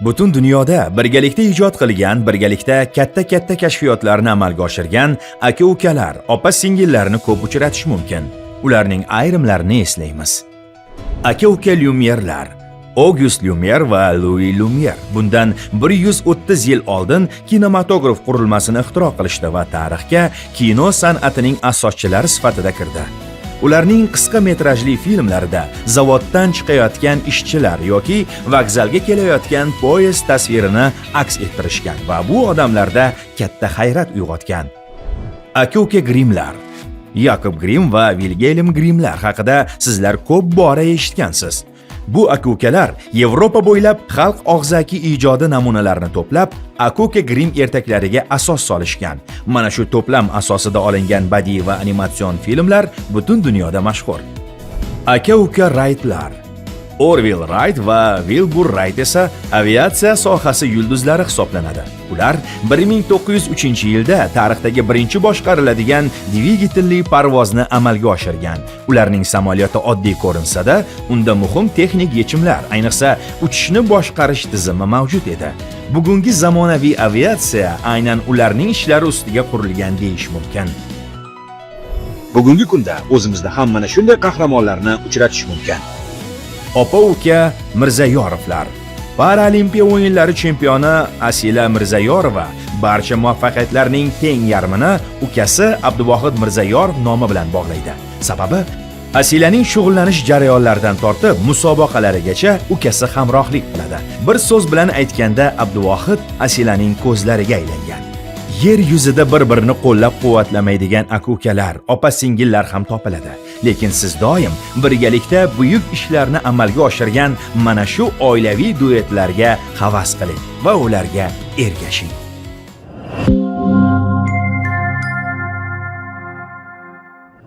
Butun dunyoda birgalikda ijod qilgan, birgalikda katta kashfiyotlarni amalga oshirgan aka-ukalar, opa-singillarni ko'p uchratish mumkin. Ularning ayrimlarini eslaymiz. Aka-uka Lyumyerlar, Auguste Lumière va Louis Lumière bundan 130 yil oldin kinematograf qurilmasini ixtiro qilishdi va tarixga kino san'atining asoschilari sifatida kirdi. Ularning qisqa metrajli filmlarida zavoddan chiqayotgan ishchilar yoki vokzalga kelayotgan poyezd tasvirini aks ettirishgan va bu odamlarda katta hayrat uyg'otgan. Aka-uka Grimlar, Yakob Grim va Wilhelm Grimlar haqida sizlar ko'p bora eshitgansiz. Bu aka-ukalar Yevropa bo'ylab xalq og'zaki ijodi namunalarini to'plab, aka-uka Grim ertaklariga asos solishgan. Mana shu to'plam asosida olingan badiiy va animatsion filmlar butun dunyoda mashhur. Aka-uka Wrightlar, Orville Wright va Wilbur Wright esa aviatsiya sohasi yulduzlari hisoblanadi. Ular 1903-yilda tarixdagi birinchi boshqariladigan dvigatelli parvozni amalga oshirgan. Ularning samolyoti oddiy ko'rinsa-da, unda muhim texnik yechimlar, ayniqsa uchishni boshqarish tizimi mavjud edi. Bugungi zamonaviy aviatsiya aynan ularning ishlari ustiga qurilgan deyish mumkin. Bugungi kunda o'zimizda ham mana shunday qahramonlarni uchratish mumkin. Opa-uka Mirzayorovlar, Paralimpiya o'yinlari chempioni Asila Mirzayorova barcha muvaffaqiyatlarning teng yarmini ukasi Abduvohid Mirzayorov nomi bilan bog'laydi. Sababi Asilaning shug'ullanish jarayonlaridan tortib musobaqalarigacha ukasi hamrohlik qiladi. Bir so'z bilan aytganda Abduvohid Asilaning ko'zlariga aylangan. Yer yuzida bir-birini qo'llab-quvvatlamaydigan aka-ukalar, opa-singillar ham topiladi. Lekin siz doim birgalikda buyuk ishlarni amalga oshirgan mana shu oilaviy duetlarga havas qiling va ularga ergashing.